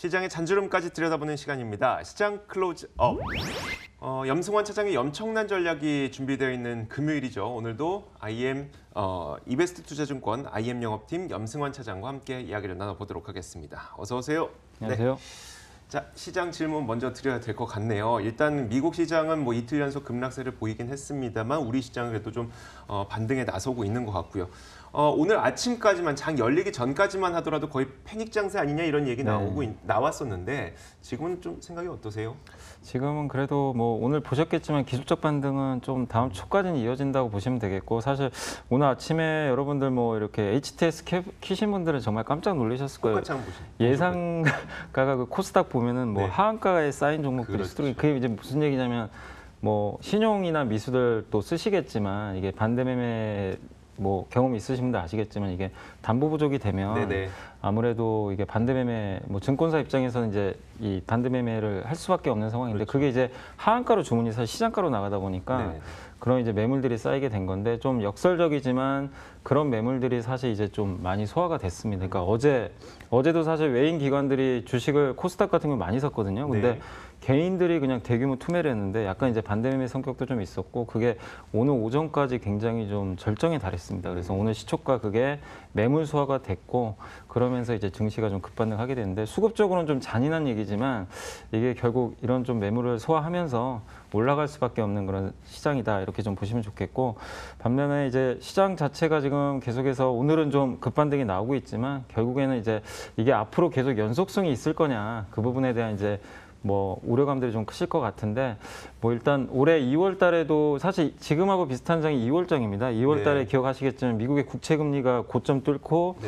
시장의 잔주름까지 들여다보는 시간입니다. 시장 클로즈업. 염승환 차장의 엄청난 전략이 준비되어 있는 금요일이죠. 오늘도 IM 이베스트 투자증권 IM 영업팀 염승환 차장과 함께 이야기를 나눠보도록 하겠습니다. 어서 오세요. 안녕하세요. 네. 자, 시장 질문 먼저 드려야 될 것 같네요. 일단 미국 시장은 뭐 이틀 연속 급락세를 보이긴 했습니다만 우리 시장은 그래도 좀 반등에 나서고 있는 것 같고요. 오늘 아침까지만 장 열리기 전까지만 하더라도 거의 패닉 장세 아니냐 이런 얘기 나왔었는데 지금은 좀 생각이 어떠세요? 지금은 그래도 뭐 오늘 보셨겠지만 기술적 반등은 좀 다음 주까지는 이어진다고 보시면 되겠고, 사실 오늘 아침에 여러분들 뭐 이렇게 HTS 키신 분들은 정말 깜짝 놀라셨을 거예요. 예상가가 그 코스닥 보면은 뭐 하한가에 쌓인 종목들이 수두룩이, 그게 이제 무슨 얘기냐면 뭐 신용이나 미수들 또 쓰시겠지만 이게 반대매매 뭐 경험이 있으신 분들 아시겠지만 이게 담보 부족이 되면 아무래도 이게 반대매매, 뭐 증권사 입장에서는 이제 이 반대매매를 할 수밖에 없는 상황인데, 그게 이제 하한가로 주문이 사실 시장가로 나가다 보니까 그런 이제 매물들이 쌓이게 된 건데, 좀 역설적이지만 그런 매물들이 사실 이제 좀 많이 소화가 됐습니다. 그러니까 어제도 사실 외인 기관들이 주식을 코스닥 같은 거 많이 샀거든요. 근데 개인들이 그냥 대규모 투매를 했는데 약간 이제 반대매매 성격도 좀 있었고, 그게 오늘 오전까지 굉장히 좀 절정에 달했습니다. 그래서 오늘 시초가 그게 매물 소화가 됐고, 그러면서 이제 증시가 좀 급반등하게 됐는데, 수급적으로는 좀 잔인한 얘기지만 이게 결국 이런 좀 매물을 소화하면서 올라갈 수밖에 없는 그런 시장이다, 이렇게 좀 보시면 좋겠고, 반면에 이제 시장 자체가 지금 계속해서 오늘은 좀 급반등이 나오고 있지만 결국에는 이제 이게 앞으로 계속 연속성이 있을 거냐, 그 부분에 대한 이제 뭐 우려감들이 좀 크실 것 같은데, 뭐 일단 올해 2월 달에도 사실 지금하고 비슷한 장이 2월 장입니다. 2월 달에 기억하시겠지만 미국의 국채 금리가 고점 뚫고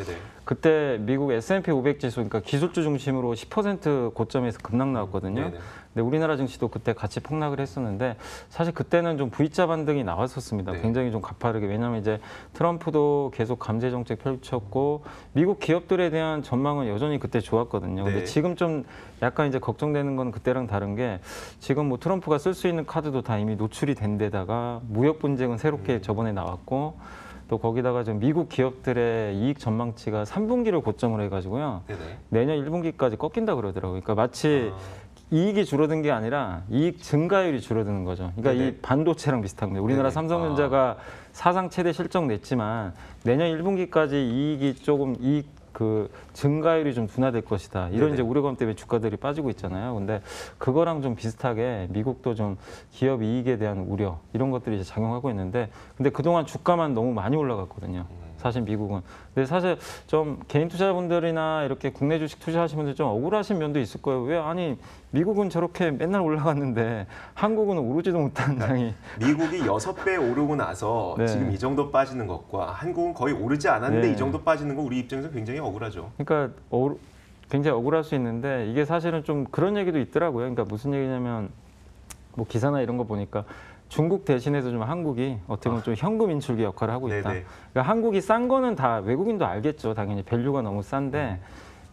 그때 미국 S&P 500 지수, 그러니까 기술주 중심으로 10% 고점에서 급락 나왔거든요. 근데 우리나라 증시도 그때 같이 폭락을 했었는데, 사실 그때는 좀 V자 반등이 나왔었습니다. 굉장히 좀 가파르게. 왜냐하면 이제 트럼프도 계속 감세 정책 펼쳤고 미국 기업들에 대한 전망은 여전히 그때 좋았거든요. 근데 지금 좀 약간 이제 걱정되는 건 그때랑 다른 게, 지금 뭐 트럼프가 쓸 수 있는 카드도 다 이미 노출이 된 데다가 무역 분쟁은 새롭게 저번에 나왔고, 또 거기다가 좀 미국 기업들의 이익 전망치가 3분기를 고점으로 해가지고요. 내년 1분기까지 꺾인다 그러더라고요. 그러니까 마치 이익이 줄어든 게 아니라 이익 증가율이 줄어드는 거죠. 그러니까 이 반도체랑 비슷한 거예요. 우리나라 삼성전자가 사상 최대 실적 냈지만 내년 1분기까지 이익이 조금 그 증가율이 좀 둔화될 것이다, 이런 이제 우려감 때문에 주가들이 빠지고 있잖아요. 근데 그거랑 좀 비슷하게 미국도 좀 기업 이익에 대한 우려, 이런 것들이 이제 작용하고 있는데, 근데 그동안 주가만 너무 많이 올라갔거든요. 사실 미국은. 근데 사실 좀 개인 투자자분들이나 이렇게 국내 주식 투자하시는 분들 좀 억울하신 면도 있을 거예요. 왜, 아니 미국은 저렇게 맨날 올라갔는데 한국은 오르지도 못하는 장이. 미국이 6배 오르고 나서 지금 이 정도 빠지는 것과 한국은 거의 오르지 않았는데 이 정도 빠지는 거 우리 입장에서 굉장히 억울하죠. 그러니까 굉장히 억울할 수 있는데, 이게 사실은 좀 그런 얘기도 있더라고요. 그러니까 무슨 얘기냐면 뭐 기사나 이런 거 보니까 중국 대신해서 좀 한국이 어떻게 보면 좀 현금 인출기 역할을 하고 있다. 그러니까 한국이 싼 거는 다 외국인도 알겠죠. 당연히 밸류가 너무 싼데,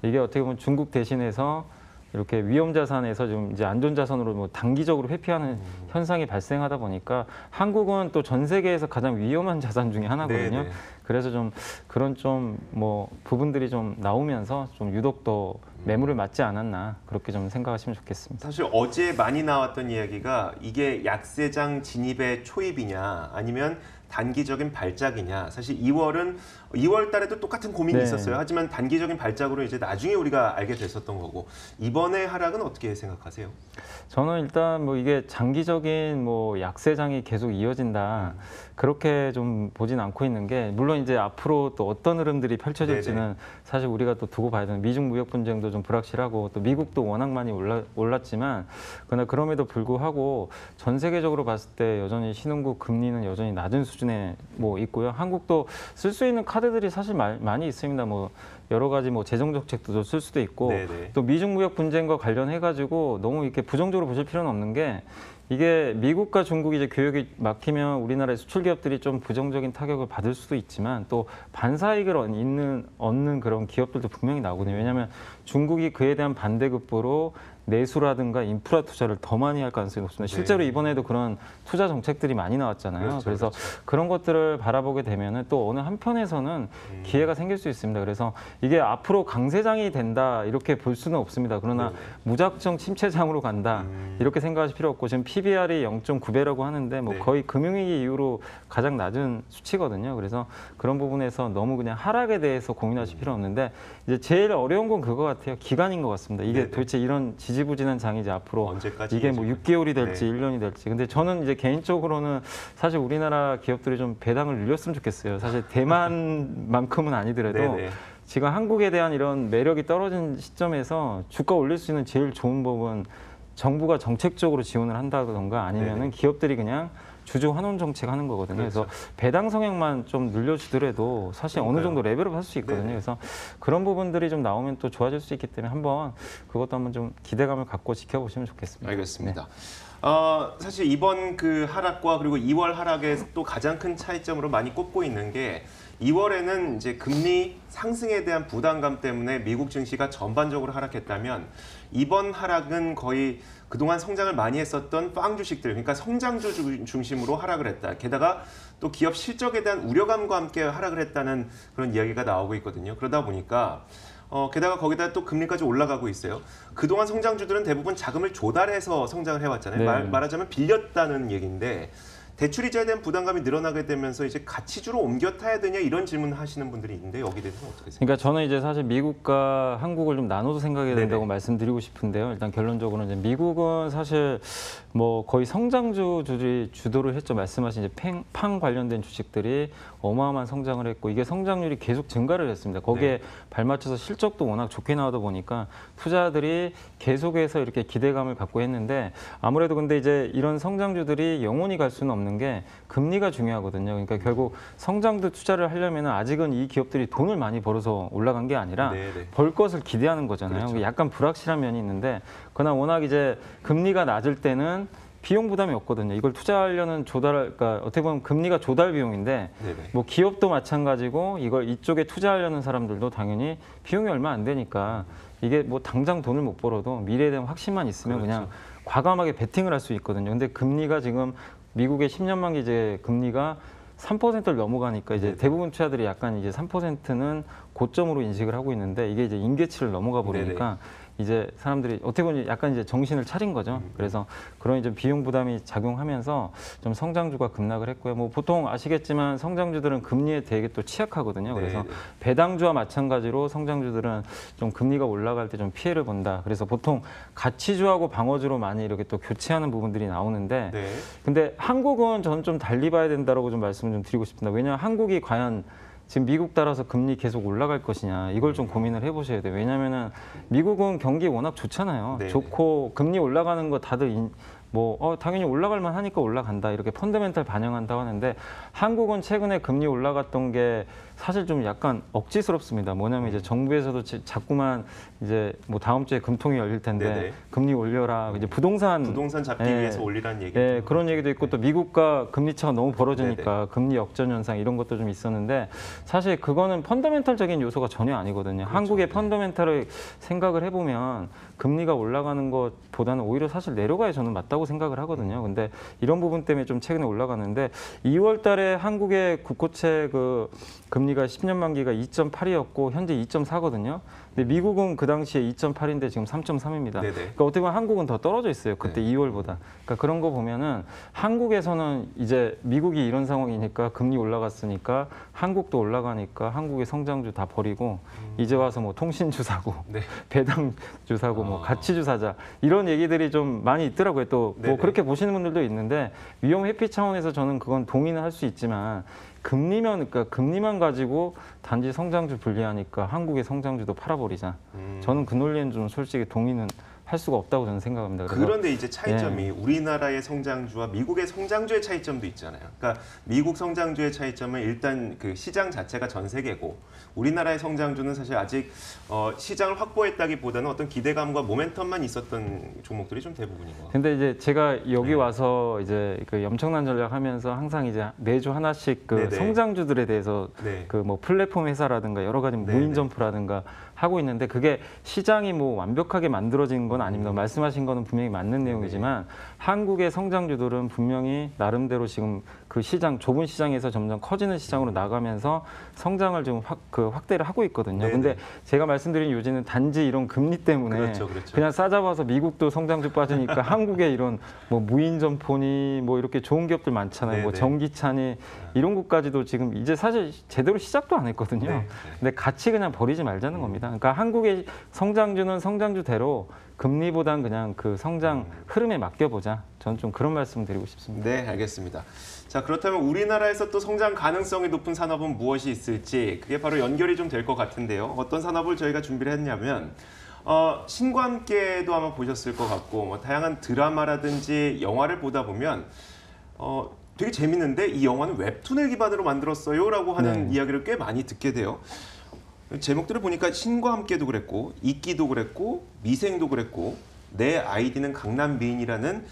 이게 어떻게 보면 중국 대신해서 이렇게 위험 자산에서 좀 이제 안전 자산으로 뭐 단기적으로 회피하는 현상이 발생하다 보니까 한국은 또 전 세계에서 가장 위험한 자산 중에 하나거든요. 그래서 좀 그런 좀 뭐 부분들이 좀 나오면서 좀 유독 더 매물을 맞지 않았나, 그렇게 좀 생각하시면 좋겠습니다. 사실 어제 많이 나왔던 이야기가 이게 약세장 진입의 초입이냐 아니면 단기적인 발작이냐. 사실 2월 달에도 똑같은 고민이 있었어요. 하지만 단기적인 발작으로 이제 나중에 우리가 알게 됐었던 거고, 이번에 하락은 어떻게 생각하세요? 저는 일단 뭐 이게 장기적인 뭐 약세장이 계속 이어진다, 그렇게 좀 보진 않고 있는 게, 물론 이제 앞으로 또 어떤 흐름들이 펼쳐질지는 사실 우리가 또 두고 봐야 되는, 미중 무역 분쟁도 좀 불확실하고 또 미국도 워낙 많이 올랐지만, 그러나 그럼에도 불구하고 전 세계적으로 봤을 때 여전히 신흥국 금리는 여전히 낮은 수준에 뭐 있고요. 한국도 쓸 수 있는 카드들이 사실 많이 있습니다. 뭐 여러 가지 뭐 재정 정책도 쓸 수도 있고, 또 미중 무역 분쟁과 관련해 가지고 너무 이렇게 부정적으로 보실 필요는 없는 게, 이게 미국과 중국이 이제 교역이 막히면 우리나라의 수출 기업들이 좀 부정적인 타격을 받을 수도 있지만, 또 반사이익을 얻는 그런 기업들도 분명히 나오거든요. 왜냐하면 중국이 그에 대한 반대급부로 내수라든가 인프라 투자를 더 많이 할 가능성이 높습니다. 실제로 네. 이번에도 그런 투자 정책들이 많이 나왔잖아요. 그렇죠, 그래서 그렇죠. 그런 것들을 바라보게 되면은 또 어느 한편에서는 기회가 생길 수 있습니다. 그래서 이게 앞으로 강세장이 된다 이렇게 볼 수는 없습니다. 그러나 네네. 무작정 침체장으로 간다 이렇게 생각하실 필요 없고 지금 PBR이 0.9배라고 하는데 뭐 네. 거의 금융위기 이후로 가장 낮은 수치거든요. 그래서 그런 부분에서 너무 그냥 하락에 대해서 고민하실 필요 없는데 이제 제일 어려운 건 그거 같아요. 기간인 것 같습니다. 이게 네네. 도대체 이런 지지부진한 장이 이제 앞으로 언제까지 이게 뭐 6개월이 될지 네. 1년이 될지. 근데 저는 이제 개인적으로는 사실 우리나라 기업들이 좀 배당을 늘렸으면 좋겠어요. 사실 대만만큼은 아니더라도 네네. 지금 한국에 대한 이런 매력이 떨어진 시점에서 주가 올릴 수 있는 제일 좋은 법은 정부가 정책적으로 지원을 한다던가 아니면은 네네. 기업들이 그냥 주주 환원 정책 하는 거거든요. 그렇죠. 그래서 배당 성향만 좀 늘려주더라도 사실 어느 그러니까요. 정도 레벨업 할 수 있거든요. 네네. 그래서 그런 부분들이 좀 나오면 또 좋아질 수 있기 때문에 한번 그것도 한번 좀 기대감을 갖고 지켜보시면 좋겠습니다. 알겠습니다. 사실 이번 그 하락과 그리고 2월 하락의 또 가장 큰 차이점으로 많이 꼽고 있는 게 2월에는 이제 금리 상승에 대한 부담감 때문에 미국 증시가 전반적으로 하락했다면 이번 하락은 거의 그동안 성장을 많이 했었던 빵 주식들, 그러니까 성장주 중심으로 하락을 했다. 게다가 또 기업 실적에 대한 우려감과 함께 하락을 했다는 그런 이야기가 나오고 있거든요. 그러다 보니까 게다가 거기다 또 금리까지 올라가고 있어요. 그동안 성장주들은 대부분 자금을 조달해서 성장을 해왔잖아요. 네. 말하자면 빌렸다는 얘기인데 대출이자에 대한 부담감이 늘어나게 되면서 이제 가치주로 옮겨 타야 되냐 이런 질문을 하시는 분들이 있는데 여기에 대해서는 어떻게 생각하세요? 그러니까 저는 이제 사실 미국과 한국을 좀 나눠서 생각해야 된다고 네네. 말씀드리고 싶은데요. 일단 결론적으로 이제 미국은 사실 뭐 거의 성장주들이 주도를 했죠. 말씀하신 이제 팡 관련된 주식들이 어마어마한 성장을 했고 이게 성장률이 계속 증가를 했습니다. 거기에 네. 발맞춰서 실적도 워낙 좋게 나오다 보니까 투자들이 계속해서 이렇게 기대감을 갖고 했는데 아무래도 근데 이제 이런 성장주들이 영원히 갈 수는 없는 게 금리가 중요하거든요. 그러니까 결국 성장주 투자를 하려면 아직은 이 기업들이 돈을 많이 벌어서 올라간 게 아니라 네네. 벌 것을 기대하는 거잖아요. 그렇죠. 약간 불확실한 면이 있는데 그러나 워낙 이제 금리가 낮을 때는 비용 부담이 없거든요. 이걸 투자하려는 그러니까 어떻게 보면 금리가 조달 비용인데 네네. 뭐 기업도 마찬가지고 이걸 이쪽에 투자하려는 사람들도 당연히 비용이 얼마 안 되니까 이게 뭐 당장 돈을 못 벌어도 미래에 대한 확신만 있으면 그렇죠. 그냥 과감하게 베팅을 할 수 있거든요. 근데 금리가 지금 미국의 10년 만기 이제 금리가 3%를 넘어가니까 이제 네네. 대부분 투자들이 약간 이제 3%는 고점으로 인식을 하고 있는데 이게 이제 임계치를 넘어가 버리니까 이제 사람들이 어떻게 보면 약간 이제 정신을 차린 거죠. 그래서 그런 이제 비용 부담이 작용하면서 좀 성장주가 급락을 했고요. 뭐 보통 아시겠지만 성장주들은 금리에 되게 또 취약하거든요. 그래서 네네. 배당주와 마찬가지로 성장주들은 좀 금리가 올라갈 때 좀 피해를 본다. 그래서 보통 가치주하고 방어주로 많이 이렇게 또 교체하는 부분들이 나오는데 네. 근데 한국은 저는 좀 달리 봐야 된다라고 좀 말씀을 좀 드리고 싶습니다. 왜냐하면 한국이 과연 지금 미국 따라서 금리 계속 올라갈 것이냐 이걸 좀 고민을 해보셔야 돼요. 왜냐하면은 미국은 경기 워낙 좋잖아요. 네네. 좋고 금리 올라가는 거 다들 당연히 올라갈 만 하니까 올라간다 이렇게 펀더멘탈 반영한다고 하는데 한국은 최근에 금리 올라갔던 게 사실 좀 약간 억지스럽습니다. 뭐냐면 이제 정부에서도 자꾸만 이제 뭐 다음 주에 금통이 열릴 텐데 네네. 금리 올려라 이제 부동산 잡기 예. 위해서 올리라는 얘기. 네, 그런 얘기도 있고 또 미국과 금리 차가 너무 벌어지니까 금리 역전 현상 이런 것도 좀 있었는데 사실 그거는 펀더멘탈적인 요소가 전혀 아니거든요. 한국의 펀더멘탈을 생각을 해보면 금리가 올라가는 것보다는 오히려 사실 내려가야 저는 맞다고 생각을 하거든요. 근데 이런 부분 때문에 좀 최근에 올라가는데 2월 달에 한국의 국고채 그 금리가 10년 만기가 2.8이었고 현재 2.4거든요. 근데 미국은 그 당시에 2.8인데 지금 3.3입니다. 네네. 그러니까 어떻게 보면 한국은 더 떨어져 있어요. 그때 2월보다. 그러니까 그런 거 보면은 한국에서는 이제 미국이 이런 상황이니까 금리 올라갔으니까 한국도 올라가니까 한국의 성장주 다 버리고 이제 와서 뭐 통신주 사고 네. 배당주 사고 뭐 가치주 사자 이런 얘기들이 좀 많이 있더라고요. 또 뭐 네네. 그렇게 보시는 분들도 있는데 위험 회피 차원에서 저는 그건 동의는 할 수 있지만 그러니까 금리만 가지고 단지 성장주 분리하니까 한국의 성장주도 팔아버리자. 저는 그 논리는 좀 솔직히 동의는 할 수가 없다고 저는 생각합니다. 그래서 그런데 이제 차이점이 우리나라의 성장주와 미국의 성장주의 차이점도 있잖아요. 그러니까 미국 성장주의 차이점은 일단 그 시장 자체가 전 세계고 우리나라의 성장주는 사실 아직 시장을 확보했다기보다는 어떤 기대감과 모멘텀만 있었던 종목들이 좀 대부분인 것 같아요. 근데 이제 제가 여기 와서 이제 그 염청난 전략하면서 항상 이제 매주 하나씩 그 네네. 성장주들에 대해서 네. 그 뭐 플랫폼 회사라든가 여러 가지 네네. 무인점프라든가 하고 있는데 그게 시장이 뭐 완벽하게 만들어진 건 아닙니다. 말씀하신 거는 분명히 맞는 내용이지만 한국의 성장주들은 분명히 나름대로 지금 그 시장 좁은 시장에서 점점 커지는 시장으로 나가면서 성장을 좀 확대를 하고 있거든요. 네네. 근데 제가 말씀드린 요지는 단지 이런 금리 때문에 그렇죠. 그냥 싸잡아서 미국도 성장주 빠지니까 한국에 이런 뭐 무인점포니 뭐 이렇게 좋은 기업들 많잖아요. 뭐 네네. 전기차니 이런 것까지도 지금 이제 사실 제대로 시작도 안 했거든요. 네. 근데 같이 그냥 버리지 말자는 겁니다. 그러니까 한국의 성장주는 성장주대로 금리보단 그냥 그 성장 흐름에 맡겨보자. 저는 좀 그런 말씀 드리고 싶습니다. 네, 알겠습니다. 자, 그렇다면 우리나라에서 또 성장 가능성이 높은 산업은 무엇이 있을지 그게 바로 연결이 좀 될 것 같은데요. 어떤 산업을 저희가 준비를 했냐면 신과 함께도 아마 보셨을 것 같고 뭐 다양한 드라마라든지 영화를 보다 보면 되게 재밌는데 이 영화는 웹툰을 기반으로 만들었어요라고 하는 네. 이야기를 꽤 많이 듣게 돼요. 제목들을 보니까 신과 함께도 그랬고 이끼도 그랬고 미생도 그랬고 내 아이디는 강남미인이라는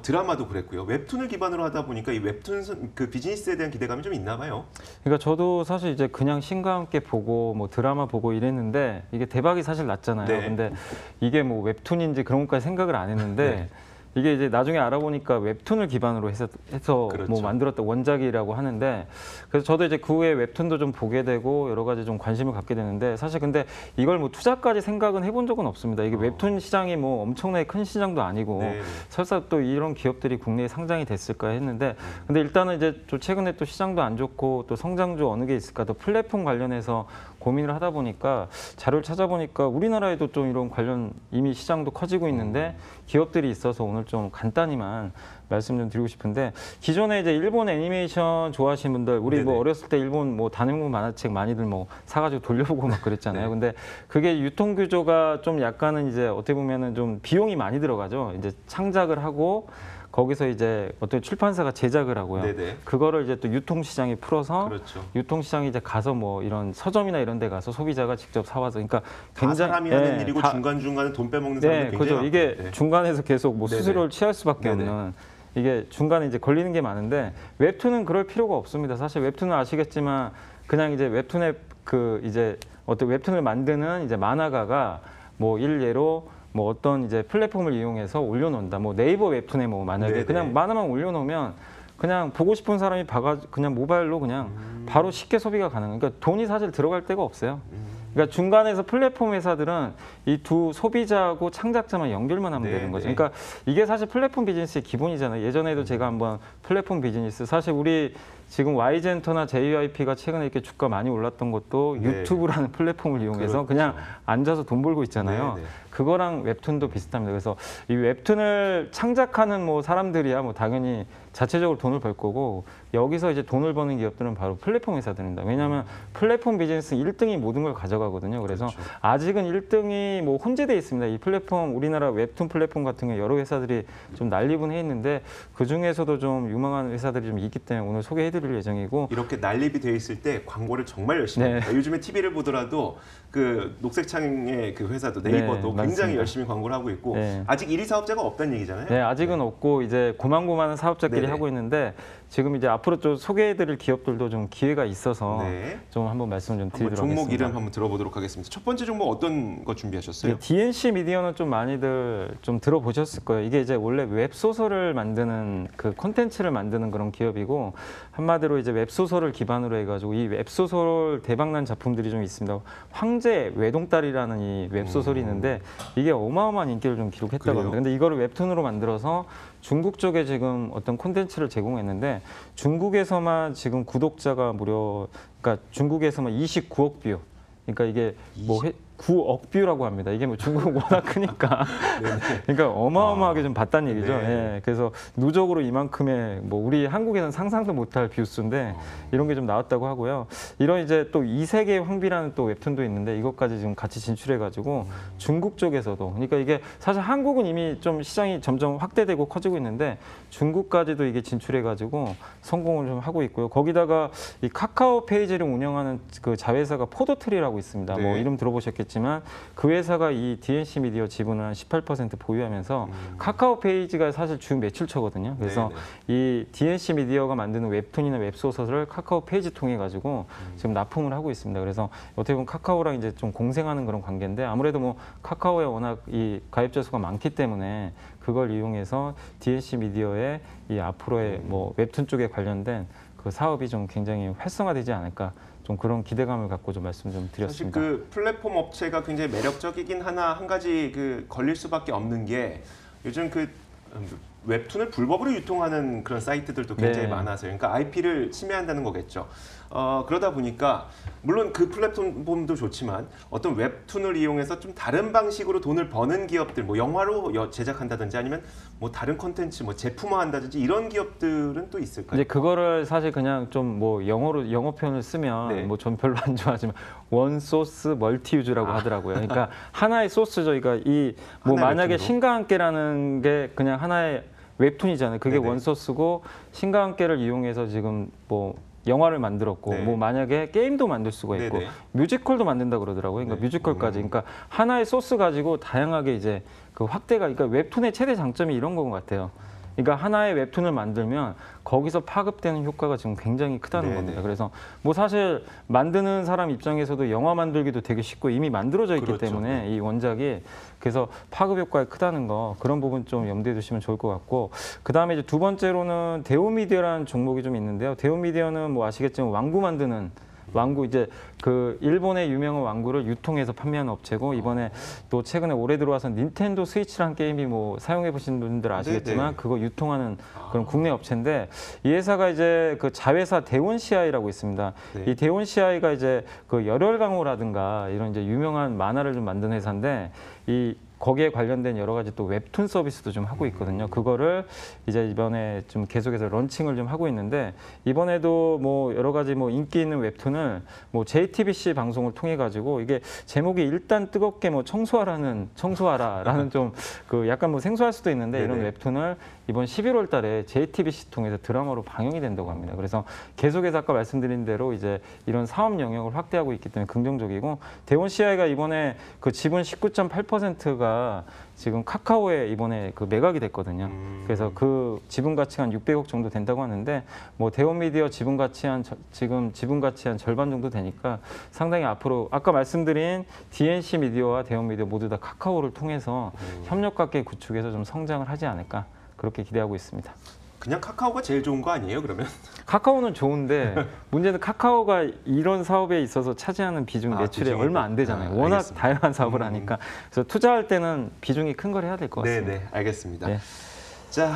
드라마도 그랬고요. 웹툰을 기반으로 하다 보니까 이 웹툰 그 비즈니스에 대한 기대감이 좀 있나 봐요. 그러니까 저도 사실 이제 그냥 신과 함께 보고 뭐 드라마 보고 이랬는데 이게 대박이 사실 났잖아요. 네. 근데 이게 뭐 웹툰인지 그런 것까지 생각을 안 했는데 네. 이게 이제 나중에 알아보니까 웹툰을 기반으로 해서 그렇죠. 뭐 만들었던 원작이라고 하는데 그래서 저도 이제 그 후에 웹툰도 좀 보게 되고 여러 가지 좀 관심을 갖게 되는데 사실 근데 이걸 뭐 투자까지 생각은 해본 적은 없습니다. 이게 웹툰 시장이 뭐 엄청나게 큰 시장도 아니고 네. 설사 또 이런 기업들이 국내에 상장이 됐을까 했는데 근데 일단은 이제 또 최근에 또 시장도 안 좋고 또 성장주 어느 게 있을까 또 플랫폼 관련해서 고민을 하다 보니까 자료를 찾아보니까 우리나라에도 좀 이런 관련 이미 시장도 커지고 있는데 기업들이 있어서 오늘 좀 간단히만 말씀 좀 드리고 싶은데 기존에 이제 일본 애니메이션 좋아하시는 분들 우리 뭐 네네. 어렸을 때 일본 뭐 단행본 만화책 많이들 뭐 사가지고 돌려보고 막 그랬잖아요. 네. 근데 그게 유통 구조가 좀 약간은 이제 어떻게 보면은 좀 비용이 많이 들어가죠. 이제 창작을 하고 거기서 이제 어떤 출판사가 제작을 하고요. 네네. 그거를 이제 또 유통시장에 풀어서 그렇죠. 유통시장에 이제 가서 뭐 이런 서점이나 이런 데 가서 소비자가 직접 사와서 그러니까 다 사람이 하는 예, 일이고 다- 중간중간에 돈 빼먹는 사람들 네, 굉장히 그죠. 이게 많고. 네. 중간에서 계속 뭐 네네. 수수료를 취할 수밖에 네네. 없는 이게 중간에 이제 걸리는 게 많은데 웹툰은 그럴 필요가 없습니다. 사실 웹툰은 아시겠지만 그냥 이제 웹툰에 그 이제 어떤 웹툰을 만드는 이제 만화가가 뭐 일례로 뭐 어떤 이제 플랫폼을 이용해서 올려놓는다. 뭐 네이버 웹툰에 뭐 만약에 네네. 그냥 만화만 올려놓으면 그냥 보고 싶은 사람이 봐가지고 그냥 모바일로 그냥 바로 쉽게 소비가 가능해요. 그러니까 돈이 사실 들어갈 데가 없어요. 그러니까 중간에서 플랫폼 회사들은 이 두 소비자하고 창작자만 연결만 하면 네, 되는 거죠. 네. 그러니까 이게 사실 플랫폼 비즈니스의 기본이잖아요. 예전에도 제가 한번 플랫폼 비즈니스 사실 우리 지금 Y젠터나 JYP가 최근에 이렇게 주가 많이 올랐던 것도 네. 유튜브라는 플랫폼을 이용해서 그렇죠. 그냥 앉아서 돈 벌고 있잖아요. 네, 네. 그거랑 웹툰도 비슷합니다. 그래서 이 웹툰을 창작하는 뭐 사람들이야 뭐 당연히 자체적으로 돈을 벌 거고 여기서 이제 돈을 버는 기업들은 바로 플랫폼 회사들입니다. 왜냐하면 플랫폼 비즈니스는 1등이 모든 걸 가져가거든요. 그래서 그렇죠. 아직은 1등이 뭐 혼재돼 있습니다. 이 플랫폼 우리나라 웹툰 플랫폼 같은 경우 여러 회사들이 좀 난리분해 있는데 그 중에서도 좀 유망한 회사들이 좀 있기 때문에 오늘 소개해드릴 예정이고 이렇게 난립이 돼 있을 때 광고를 정말 열심히 네. 합니다. 요즘에 TV를 보더라도 그 녹색창의 그 회사도 네이버도 네, 굉장히 맞습니다. 열심히 광고를 하고 있고 네. 아직 1위 사업자가 없다는 얘기잖아요. 네, 아직은 없고 이제 고만고만한 사업자끼리 네네. 하고 있는데 지금 이제 앞으로 좀 소개해드릴 기업들도 좀 기회가 있어서 네. 좀 한번 말씀 좀 한번 드리도록 종목 하겠습니다. 이름 한번 들어보도록 하겠습니다. 첫 번째 종목 어떤 거 준비하셨어요? DNC 미디어는 좀 많이들 좀 들어보셨을 거예요. 이게 이제 원래 웹소설을 만드는 그 콘텐츠를 만드는 그런 기업이고 한마디로 이제 웹소설을 기반으로 해가지고 이 웹소설 대박난 작품들이 좀 있습니다. 황제 외동딸이라는 이 웹소설이 있는데 이게 어마어마한 인기를 좀 기록했다고 그래요? 합니다. 근데 이거를 웹툰으로 만들어서 중국 쪽에 지금 어떤 콘텐츠를 제공했는데 중국에서만 지금 구독자가 무려 그러니까 중국에서만 29억 뷰. 그러니까 이게 뭐 9억 뷰라고 합니다. 이게 뭐 중국은 워낙 크니까. 그러니까 어마어마하게 좀 봤다는 얘기죠. 네. 예, 그래서 누적으로 이만큼의 뭐 우리 한국에서는 상상도 못할 뷰수인데 이런 게 좀 나왔다고 하고요. 이런 이제 또 이세계의 황비라는 또 웹툰도 있는데 이것까지 지금 같이 진출해가지고 중국 쪽에서도 그러니까 이게 사실 한국은 이미 좀 시장이 점점 확대되고 커지고 있는데 중국까지도 이게 진출해가지고 성공을 좀 하고 있고요. 거기다가 이 카카오 페이지를 운영하는 그 자회사가 포도트리라고 있습니다. 네. 뭐 이름 들어보셨겠지만 보셨겠지만 그 회사가 이 DNC 미디어 지분을 한 18% 보유하면서 카카오 페이지가 사실 주 매출처거든요. 그래서 이 DNC 미디어가 만드는 웹툰이나 웹소설을 카카오 페이지 통해 가지고 지금 납품을 하고 있습니다. 그래서 어떻게 보면 카카오랑 이제 좀 공생하는 그런 관계인데 아무래도 뭐 카카오에 워낙 이 가입자 수가 많기 때문에 그걸 이용해서 DNC 미디어의 이 앞으로의 뭐 웹툰 쪽에 관련된 그 사업이 좀 굉장히 활성화되지 않을까 좀 그런 기대감을 갖고 좀 말씀 좀 드렸습니다. 사실 그 플랫폼 업체가 굉장히 매력적이긴 하나 한 가지 그 걸릴 수밖에 없는 게 요즘 그 웹툰을 불법으로 유통하는 그런 사이트들도 굉장히 네. 많아서요. 그러니까 IP를 침해한다는 거겠죠. 그러다 보니까 물론 그 플랫폼도 좋지만 어떤 웹툰을 이용해서 좀 다른 방식으로 돈을 버는 기업들, 뭐 영화로 제작한다든지 아니면 뭐 다른 콘텐츠, 뭐 제품화한다든지 이런 기업들은 또 있을까요? 이제 그거를 사실 그냥 좀 뭐 영어 표현을 쓰면 네. 뭐 전 별로 안 좋아하지만 원 소스 멀티 유즈라고 하더라고요. 그러니까 하나의 소스죠. 그러니까 이 뭐 하나의 만약에 웹툰으로? 신과 함께라는 게 그냥 하나의 웹툰이잖아요. 그게 네네. 원 소스고 신과 함께를 이용해서 지금 뭐 영화를 만들었고 네. 뭐 만약에 게임도 만들 수가 있고 네네. 뮤지컬도 만든다 그러더라고요. 그러니까 네. 뮤지컬까지. 그러니까 하나의 소스 가지고 다양하게 이제 그 확대가 그러니까 웹툰의 최대 장점이 이런 건 것 같아요. 그러니까 하나의 웹툰을 만들면 거기서 파급되는 효과가 지금 굉장히 크다는 네네. 겁니다. 그래서 뭐 사실 만드는 사람 입장에서도 영화 만들기도 되게 쉽고 이미 만들어져 있기 그렇죠. 때문에 이 원작이 그래서 파급 효과가 크다는 거 그런 부분 좀 염두에 두시면 좋을 것 같고 그다음에 이제 두 번째로는 대우미디어라는 종목이 좀 있는데요. 대우미디어는 뭐 아시겠지만 왕구 만드는 왕구 이제 그 일본의 유명한 왕구를 유통해서 판매하는 업체고 이번에 또 최근에 올해 들어와서 닌텐도 스위치라는 게임이 뭐 사용해 보신 분들 아시겠지만 네네. 그거 유통하는 그런 국내 업체인데 이 회사가 이제 그 자회사 대온CI라고 있습니다. 네. 이 대온CI가 이제 그 열혈강호라든가 이런 이제 유명한 만화를 좀 만드는 회사인데 이 거기에 관련된 여러 가지 또 웹툰 서비스도 좀 하고 있거든요. 그거를 이제 이번에 좀 계속해서 런칭을 좀 하고 있는데 이번에도 뭐 여러 가지 뭐 인기 있는 웹툰을 뭐 JTBC 방송을 통해 가지고 이게 제목이 일단 뜨겁게 뭐 청소하라라는 좀 그 약간 뭐 생소할 수도 있는데 이런 네네. 웹툰을 이번 11월 달에 JTBC 통해서 드라마로 방영이 된다고 합니다. 그래서 계속해서 아까 말씀드린 대로 이제 이런 사업 영역을 확대하고 있기 때문에 긍정적이고 대원CI가 이번에 그 지분 19.8%가 지금 카카오에 이번에 그 매각이 됐거든요. 그래서 그 지분 가치가 한 600억 정도 된다고 하는데 뭐 대원미디어 지분 가치 지금 지분 가치 한 절반 정도 되니까 상당히 앞으로 아까 말씀드린 DNC 미디어와 대원미디어 모두 다 카카오를 통해서 협력 관계 구축해서 좀 성장을 하지 않을까 그렇게 기대하고 있습니다. 그냥 카카오가 제일 좋은 거 아니에요, 그러면? 카카오는 좋은데 문제는 카카오가 이런 사업에 있어서 차지하는 비중 매출이 비중이 얼마 안 되잖아요. 워낙 알겠습니다. 다양한 사업을 하니까 그래서 투자할 때는 비중이 큰 걸 해야 될 것 같습니다. 네, 알겠습니다. 네. 자,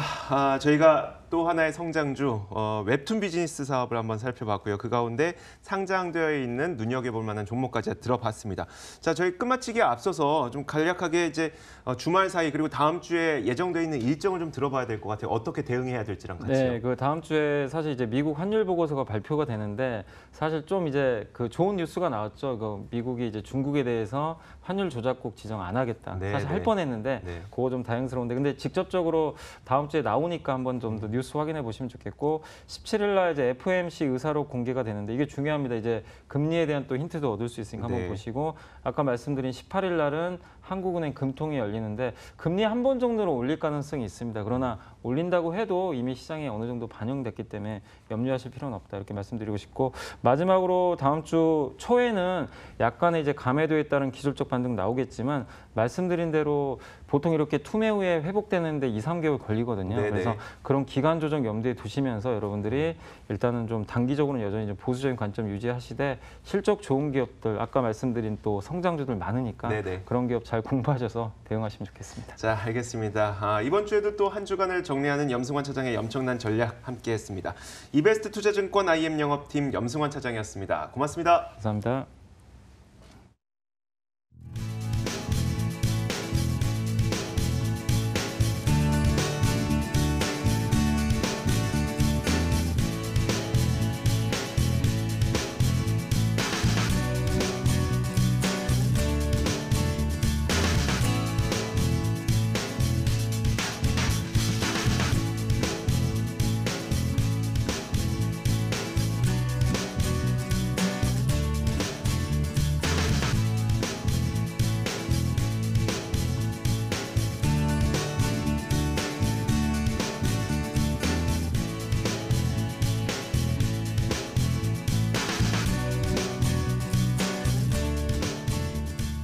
저희가 또 하나의 성장주 웹툰 비즈니스 사업을 한번 살펴봤고요. 그 가운데 상장되어 있는 눈여겨볼 만한 종목까지 들어봤습니다. 자, 저희 끝마치기에 앞서서 좀 간략하게 이제 주말 사이 그리고 다음 주에 예정되어 있는 일정을 좀 들어봐야 될 것 같아요. 어떻게 대응해야 될지랑 같이요. 네, 그 다음 주에 사실 이제 미국 환율 보고서가 발표가 되는데 사실 좀 이제 그 좋은 뉴스가 나왔죠. 그 미국이 이제 중국에 대해서 환율 조작국 지정 안 하겠다. 네, 사실 네. 할 뻔했는데 네. 그거 좀 다행스러운데 근데 직접적으로 다음 주에 나오니까 한번 좀 더 뉴스 확인해 보시면 좋겠고 17일 날 이제 FOMC 의사록 공개가 되는데 이게 중요합니다. 이제 금리에 대한 또 힌트도 얻을 수 있으니까 네. 한번 보시고 아까 말씀드린 18일 날은 한국은행 금통이 열리는데 금리 한 번 정도는 올릴 가능성이 있습니다. 그러나 올린다고 해도 이미 시장에 어느 정도 반영됐기 때문에 염려하실 필요는 없다 이렇게 말씀드리고 싶고 마지막으로 다음 주 초에는 약간의 이제 감해도에 따른 기술적 반등 나오겠지만 말씀드린 대로 보통 이렇게 투매 후에 회복되는데 2, 3개월 걸리거든요. 네네. 그래서 그런 기간 조정 염두에 두시면서 여러분들이 일단은 좀 단기적으로는 여전히 좀 보수적인 관점 유지하시되 실적 좋은 기업들 아까 말씀드린 또 성장주들 많으니까 네네. 그런 기업 잘 공부하셔서 대응하시면 좋겠습니다. 자, 알겠습니다. 이번 주에도 또 한 주간을 정리하는 염승환 차장의 엄청난 전략 함께했습니다. 이베스트 투자증권 IM 영업팀 염승환 차장이었습니다. 고맙습니다. 감사합니다.